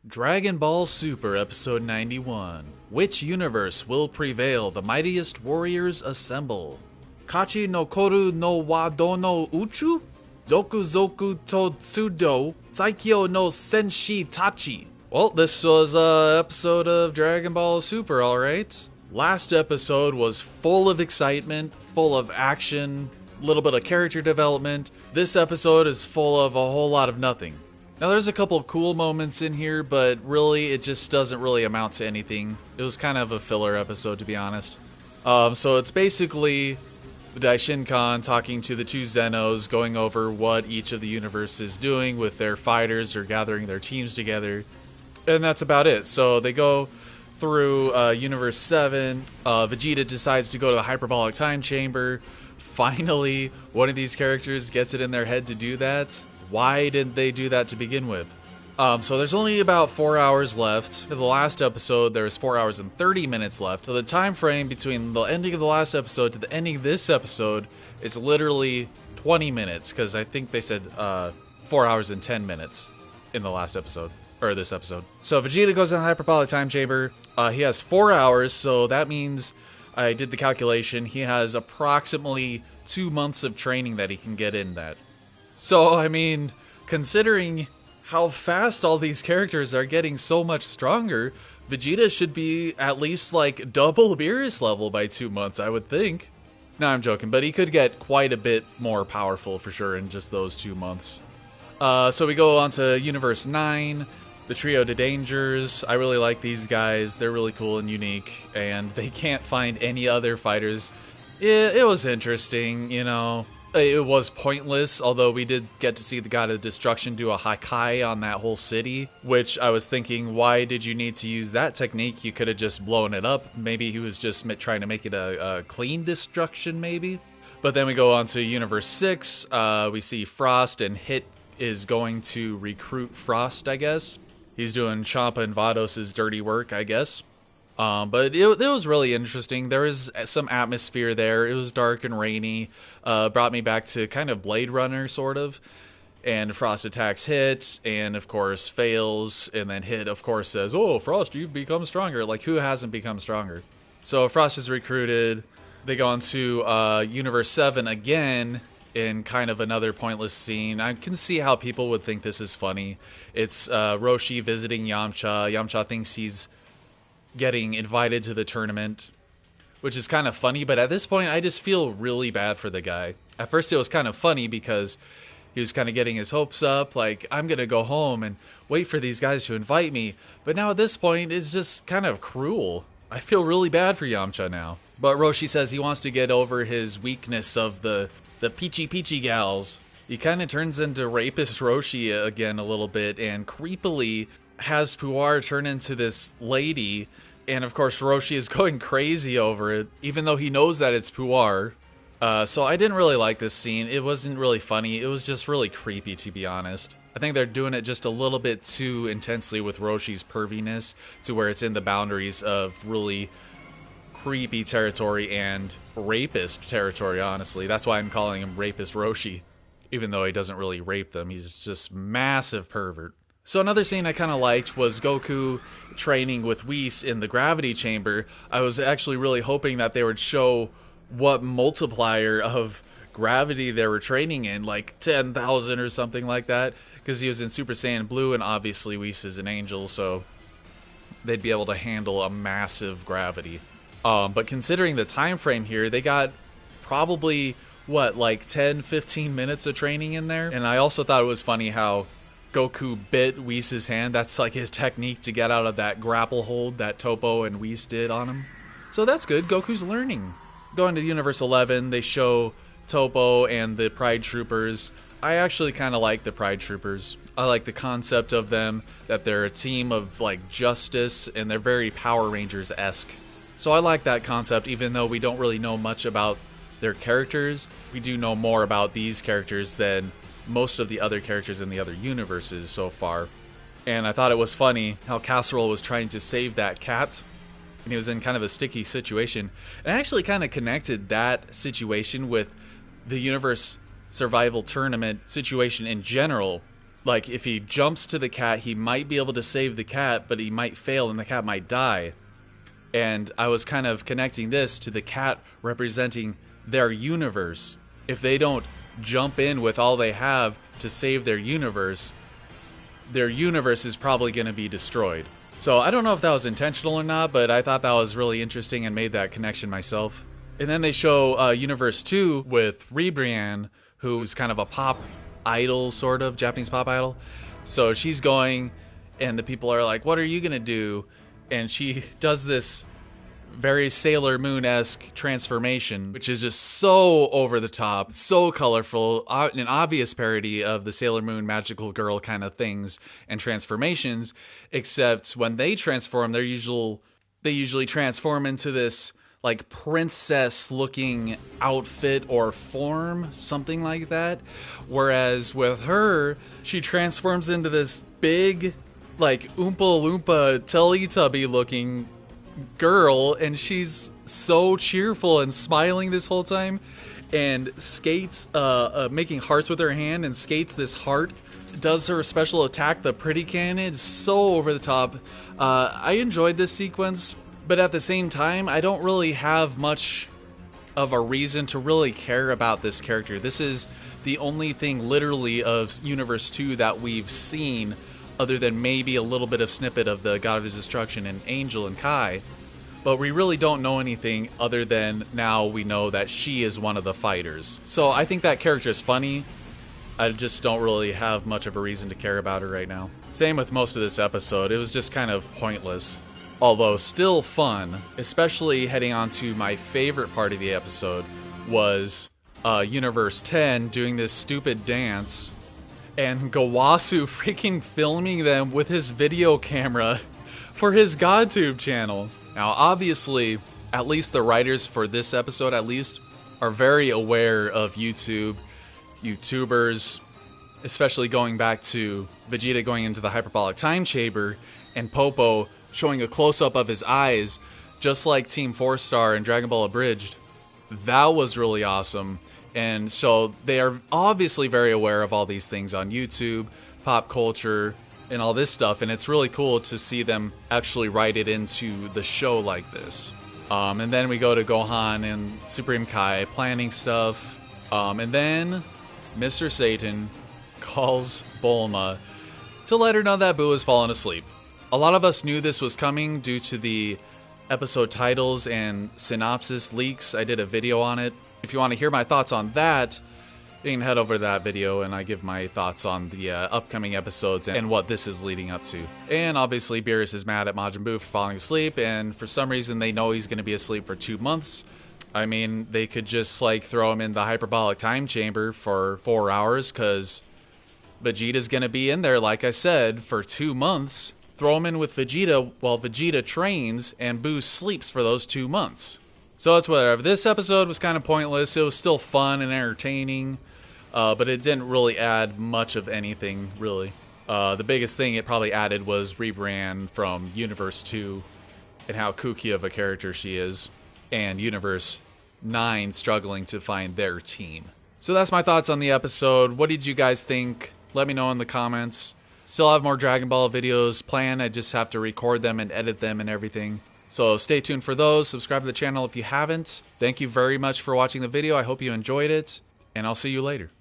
Dragon Ball Super Episode 91. Which universe will prevail? The mightiest warriors assemble. Kachi-nokoru no wa Dono Uchū? Zoku-zoku to Tsudou, Saikyō no Senshi-tachi. Well, this was an episode of Dragon Ball Super, alright. Last episode was full of excitement, full of action, a little bit of character development. This episode is full of a whole lot of nothing. Now there's a couple of cool moments in here, but really it just doesn't really amount to anything. It was kind of a filler episode, to be honest. So it's basically Daishinkan talking to the two Zenos, going over what each of the universes is doing with their fighters or gathering their teams together. And that's about it. So they go through Universe 7. Vegeta decides to go to the Hyperbolic Time Chamber. Finally, one of these characters gets it in their head to do that. Why didn't they do that to begin with? So there's only about 4 hours left. In the last episode, there was 4 hours and 30 minutes left. So the time frame between the ending of the last episode to the ending of this episode is literally 20 minutes, because I think they said 4 hours and 10 minutes in the last episode, or this episode. So Vegeta goes in the Hyperbolic Time Chamber. He has 4 hours, so that means, I did the calculation, he has approximately 2 months of training that he can get in that. So, I mean, considering how fast all these characters are getting so much stronger, Vegeta should be at least like double Beerus level by 2 months, I would think. No, I'm joking, but he could get quite a bit more powerful for sure in just those 2 months. So we go on to Universe 9, the Trio de Dangers. I really like these guys. They're really cool and unique, and they can't find any other fighters. It was interesting, you know. It was pointless, although we did get to see the God of Destruction do a Hakai on that whole city, which I was thinking, why did you need to use that technique? You could have just blown it up. Maybe he was just trying to make it a clean destruction, maybe? But then we go on to Universe 6. We see Frost, and Hit is going to recruit Frost, I guess. He's doing Champa and Vados' dirty work, I guess. But it was really interesting. There was some atmosphere there. It was dark and rainy. Brought me back to kind of Blade Runner, sort of. And Frost attacks Hit, and of course fails. And then Hit, of course, says, "Oh, Frost, you've become stronger." Like, who hasn't become stronger? So Frost is recruited. They go on to Universe 7 again in kind of another pointless scene. I can see how people would think this is funny. It's Roshi visiting Yamcha. Yamcha thinks he's getting invited to the tournament, which is kind of funny, but at this point I just feel really bad for the guy. At first it was kind of funny because he was kind of getting his hopes up, like, I'm gonna go home and wait for these guys to invite me, but now at this point it's just kind of cruel. I feel really bad for Yamcha now. But Roshi says he wants to get over his weakness of the peachy gals. He kind of turns into rapist Roshi again a little bit, and creepily has Puar turn into this lady, and of course Roshi is going crazy over it, even though he knows that it's Puar. So I didn't really like this scene. It wasn't really funny. It was just really creepy, to be honest. I think they're doing it just a little bit too intensely with Roshi's perviness, to where it's in the boundaries of really creepy territory and rapist territory, honestly. That's why I'm calling him Rapist Roshi, even though he doesn't really rape them. He's just massive pervert. So another scene I kind of liked was Goku training with Whis in the gravity chamber. I was actually really hoping that they would show what multiplier of gravity they were training in, like 10,000 or something like that, because he was in Super Saiyan Blue, and obviously Whis is an angel, so they'd be able to handle a massive gravity. But considering the time frame here, they got probably, what, like 10-15 minutes of training in there? And I also thought it was funny how Goku bit Whis' hand. That's like his technique to get out of that grapple hold that Toppo and Whis did on him. So that's good. Goku's learning. Going to Universe 11, they show Toppo and the Pride Troopers. I actually kind of like the Pride Troopers. I like the concept of them, that they're a team of like justice, and they're very Power Rangers-esque. So I like that concept, even though we don't really know much about their characters. We do know more about these characters than most of the other characters in the other universes so far. And I thought it was funny how Casserole was trying to save that cat, and he was in kind of a sticky situation. And I actually kind of connected that situation with the universe survival tournament situation in general, like, if he jumps to the cat, he might be able to save the cat, but he might fail and the cat might die. And I was kind of connecting this to the cat representing their universe. If they don't jump in with all they have to save their universe is probably going to be destroyed. So I don't know if that was intentional or not, but I thought that was really interesting and made that connection myself. And then they show Universe 2 with Ribrianne, who's kind of a pop idol, sort of, Japanese pop idol. So she's going, and the people are like, what are you going to do? And she does this very Sailor Moon-esque transformation, which is just so over the top, so colorful, an obvious parody of the Sailor Moon magical girl kind of things and transformations, except when they transform, they usually transform into this like princess looking outfit or form, something like that. Whereas with her, she transforms into this big, like Oompa Loompa Teletubby looking girl, and she's so cheerful and smiling this whole time, and skates, making hearts with her hand, and skates this heart, does her special attack, the Pretty Cannon. It's so over the top. I enjoyed this sequence, but at the same time, I don't really have much of a reason to really care about this character. This is the only thing literally of Universe 2 that we've seen, other than maybe a little bit of snippet of the God of Destruction and Angel and Kai. But we really don't know anything other than now we know that she is one of the fighters. So I think that character is funny. I just don't really have much of a reason to care about her right now. Same with most of this episode. It was just kind of pointless. Although still fun, especially heading on to my favorite part of the episode was Universe 10 doing this stupid dance, and Gowasu freaking filming them with his video camera for his GodTube channel. Now, obviously, at least the writers for this episode, at least, are very aware of YouTube, YouTubers, especially going back to Vegeta going into the Hyperbolic Time Chamber and Popo showing a close-up of his eyes, just like Team 4-Star and Dragon Ball Abridged. That was really awesome. And so they are obviously very aware of all these things on YouTube, pop culture, and all this stuff. And it's really cool to see them actually write it into the show like this. And then we go to Gohan and Supreme Kai planning stuff. And then Mr. Satan calls Bulma to let her know that Buu has fallen asleep. A lot of us knew this was coming due to the episode titles and synopsis leaks. I did a video on it. If you want to hear my thoughts on that, you can head over to that video and I give my thoughts on the upcoming episodes and what this is leading up to. And obviously Beerus is mad at Majin Buu for falling asleep, and for some reason they know he's going to be asleep for 2 months. I mean, they could just like throw him in the Hyperbolic Time Chamber for 4 hours, because Vegeta's going to be in there, like I said, for 2 months. Throw him in with Vegeta while Vegeta trains and Buu sleeps for those 2 months. So it's whatever. This episode was kind of pointless. It was still fun and entertaining, but it didn't really add much of anything, really. The biggest thing it probably added was Ribrianne from Universe 2 and how kooky of a character she is, and Universe 9 struggling to find their team. So that's my thoughts on the episode. What did you guys think? Let me know in the comments. Still have more Dragon Ball videos planned. I just have to record them and edit them and everything. So stay tuned for those. Subscribe to the channel if you haven't. Thank you very much for watching the video. I hope you enjoyed it, and I'll see you later.